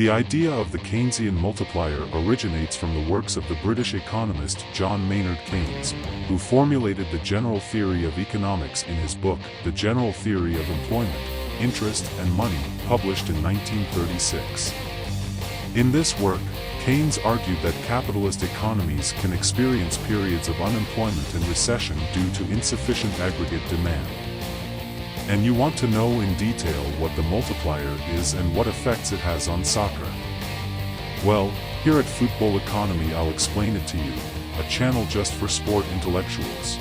The idea of the Keynesian multiplier originates from the works of the British economist John Maynard Keynes, who formulated the general theory of economics in his book, The General Theory of Employment, Interest and Money, published in 1936. In this work, Keynes argued that capitalist economies can experience periods of unemployment and recession due to insufficient aggregate demand. And you want to know in detail what the multiplier is and what effects it has on soccer. Well, here at Football Economy I'll explain it to you, a channel just for sport intellectuals.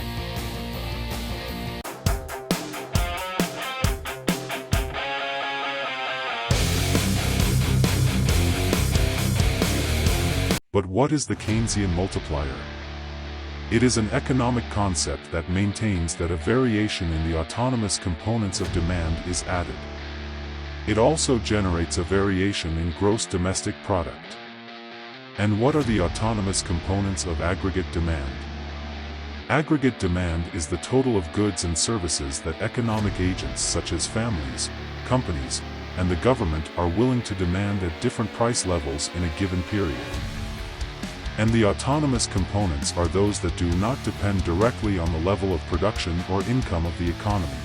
But what is the Keynesian multiplier? It is an economic concept that maintains that a variation in the autonomous components of demand is added. It also generates a variation in gross domestic product. And what are the autonomous components of aggregate demand? Aggregate demand is the total of goods and services that economic agents such as families, companies, and the government are willing to demand at different price levels in a given period. And the autonomous components are those that do not depend directly on the level of production or income of the economy.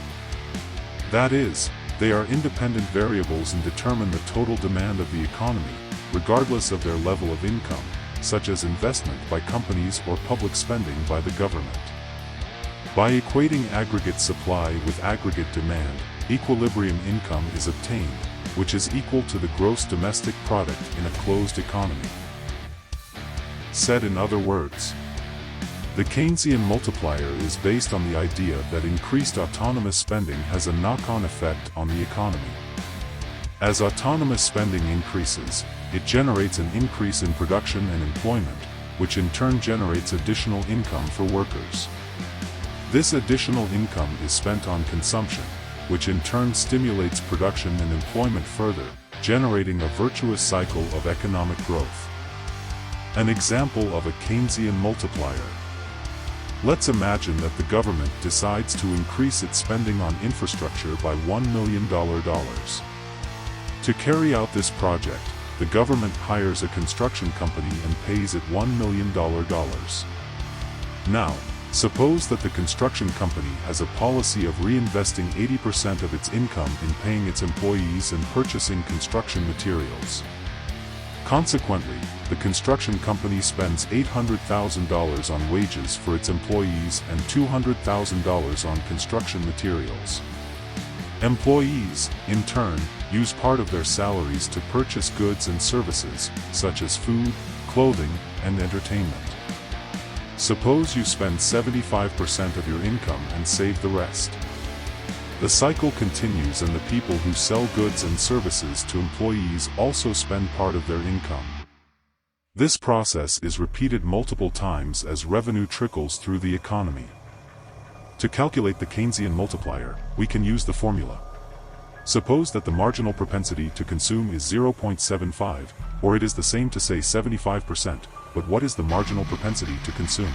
That is, they are independent variables and determine the total demand of the economy, regardless of their level of income, such as investment by companies or public spending by the government. By equating aggregate supply with aggregate demand, equilibrium income is obtained, which is equal to the gross domestic product in a closed economy. Said in other words, the Keynesian multiplier is based on the idea that increased autonomous spending has a knock-on effect on the economy. As autonomous spending increases, it generates an increase in production and employment, which in turn generates additional income for workers. This additional income is spent on consumption, which in turn stimulates production and employment further, generating a virtuous cycle of economic growth. An example of a Keynesian multiplier. Let's imagine that the government decides to increase its spending on infrastructure by $1 million. To carry out this project, the government hires a construction company and pays it $1 million. Now, suppose that the construction company has a policy of reinvesting 80% of its income in paying its employees and purchasing construction materials. Consequently, the construction company spends $800,000 on wages for its employees and $200,000 on construction materials. Employees, in turn, use part of their salaries to purchase goods and services, such as food, clothing, and entertainment. Suppose you spend 75% of your income and save the rest. The cycle continues and the people who sell goods and services to employees also spend part of their income. This process is repeated multiple times as revenue trickles through the economy. To calculate the Keynesian multiplier, we can use the formula. Suppose that the marginal propensity to consume is 0.75, or it is the same to say 75%, but what is the marginal propensity to consume?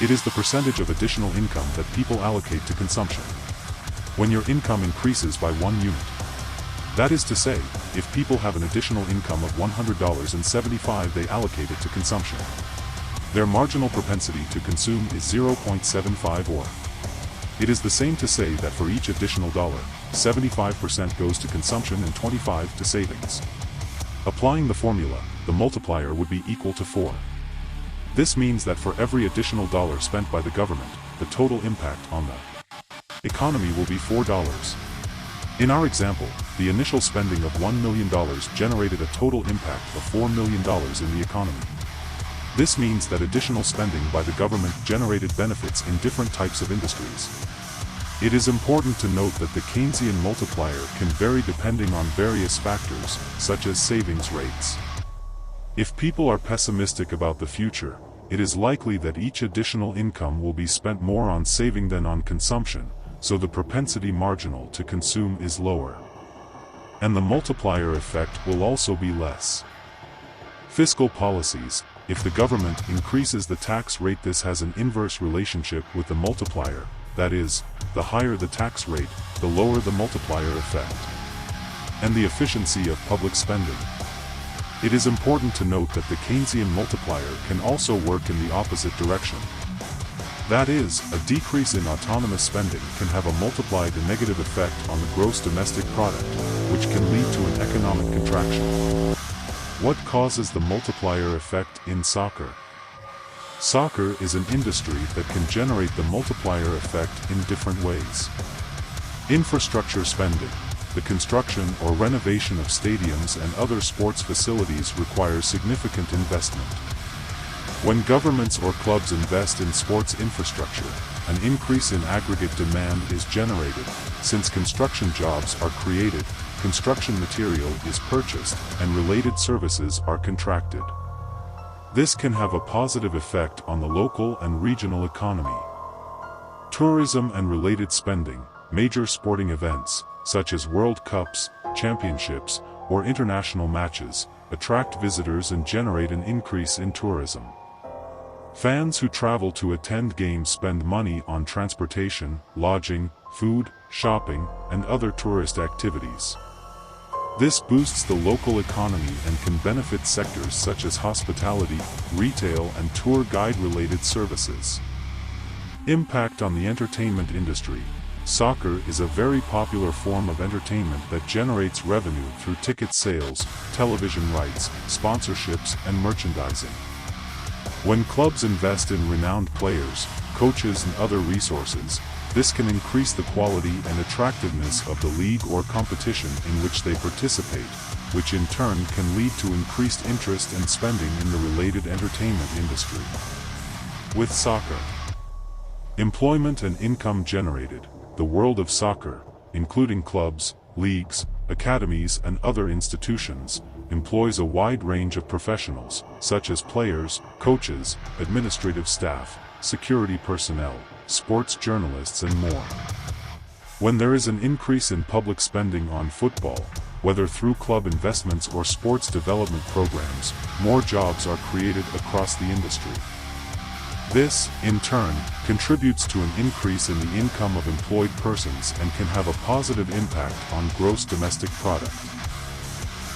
It is the percentage of additional income that people allocate to consumption. When your income increases by 1 unit. That is to say, if people have an additional income of $100 and 75 they allocate it to consumption. Their marginal propensity to consume is 0.75 or. It is the same to say that for each additional dollar, 75% goes to consumption and 25 to savings. Applying the formula, the multiplier would be equal to 4. This means that for every additional dollar spent by the government, the total impact on the economy will be $4. In our example, the initial spending of $1 million generated a total impact of $4 million in the economy. This means that additional spending by the government generated benefits in different types of industries. It is important to note that the Keynesian multiplier can vary depending on various factors, such as savings rates. If people are pessimistic about the future, it is likely that each additional income will be spent more on saving than on consumption, so the propensity marginal to consume is lower. And the multiplier effect will also be less. Fiscal policies. If the government increases the tax rate, this has an inverse relationship with the multiplier, that is, the higher the tax rate, the lower the multiplier effect. And the efficiency of public spending. It is important to note that the Keynesian multiplier can also work in the opposite direction. That is, a decrease in autonomous spending can have a multiplied negative effect on the gross domestic product, which can lead to an economic contraction. What causes the multiplier effect in soccer? Soccer is an industry that can generate the multiplier effect in different ways. Infrastructure spending. The construction or renovation of stadiums and other sports facilities requires significant investment. When governments or clubs invest in sports infrastructure, an increase in aggregate demand is generated. Since construction jobs are created, construction material is purchased, and related services are contracted. This can have a positive effect on the local and regional economy. Tourism and related spending. Major sporting events, such as World Cups, championships, or international matches, attract visitors and generate an increase in tourism. Fans who travel to attend games spend money on transportation, lodging, food, shopping, and other tourist activities. This boosts the local economy and can benefit sectors such as hospitality, retail, and tour guide-related services. Impact on the entertainment industry. Soccer is a very popular form of entertainment that generates revenue through ticket sales, television rights, sponsorships, and merchandising. When clubs invest in renowned players, coaches, and other resources, this can increase the quality and attractiveness of the league or competition in which they participate, which in turn can lead to increased interest and spending in the related entertainment industry. With soccer, employment and income generated. The world of soccer, including clubs, leagues, academies, and other institutions, employs a wide range of professionals, such as players, coaches, administrative staff, security personnel, sports journalists, and more. When there is an increase in public spending on football, whether through club investments or sports development programs, more jobs are created across the industry. This, in turn, contributes to an increase in the income of employed persons and can have a positive impact on gross domestic product.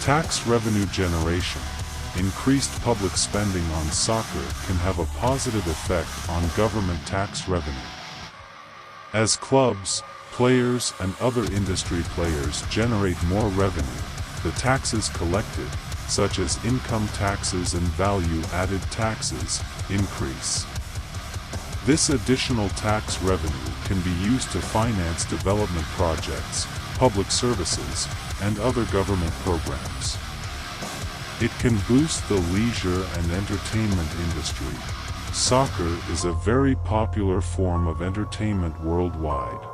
Tax revenue generation. Increased public spending on soccer can have a positive effect on government tax revenue. As clubs, players, and other industry players generate more revenue, the taxes collected, such as income taxes and value-added taxes, increase. This additional tax revenue can be used to finance development projects, public services, and other government programs. It can boost the leisure and entertainment industry. Soccer is a very popular form of entertainment worldwide.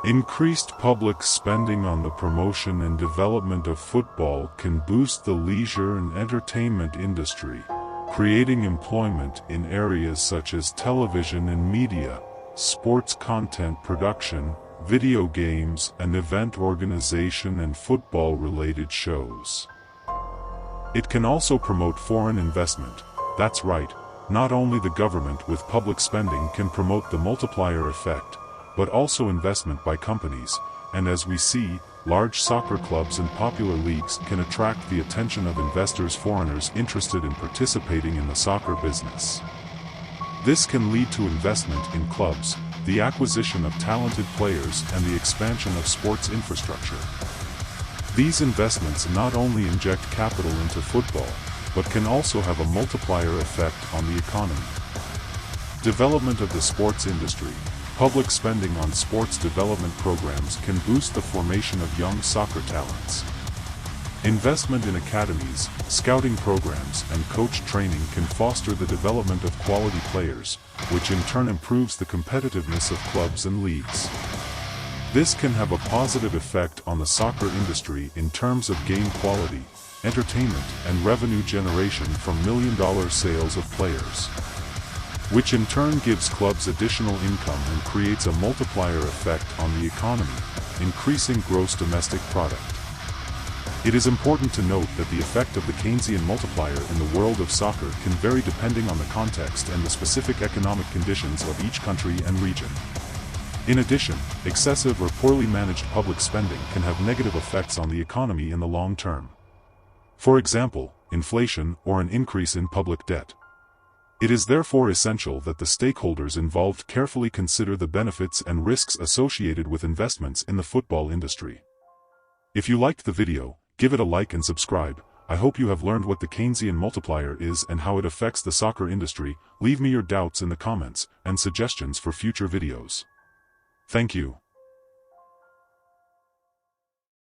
Increased public spending on the promotion and development of football can boost the leisure and entertainment industry, creating employment in areas such as television and media, sports content production, video games, and event organization and football-related shows. It can also promote foreign investment. That's right, not only the government with public spending can promote the multiplier effect, but also investment by companies, and as we see, large soccer clubs and popular leagues can attract the attention of investors, foreigners interested in participating in the soccer business. This can lead to investment in clubs, the acquisition of talented players, and the expansion of sports infrastructure. These investments not only inject capital into football, but can also have a multiplier effect on the economy. Development of the sports industry. Public spending on sports development programs can boost the formation of young soccer talents. Investment in academies, scouting programs, and coach training can foster the development of quality players, which in turn improves the competitiveness of clubs and leagues. This can have a positive effect on the soccer industry in terms of game quality, entertainment, and revenue generation from million-dollar sales of players, which in turn gives clubs additional income and creates a multiplier effect on the economy, increasing gross domestic product. It is important to note that the effect of the Keynesian multiplier in the world of soccer can vary depending on the context and the specific economic conditions of each country and region. In addition, excessive or poorly managed public spending can have negative effects on the economy in the long term. For example, inflation or an increase in public debt. It is therefore essential that the stakeholders involved carefully consider the benefits and risks associated with investments in the football industry. If you liked the video, give it a like and subscribe. I hope you have learned what the Keynesian multiplier is and how it affects the soccer industry. Leave me your doubts in the comments and suggestions for future videos. Thank you.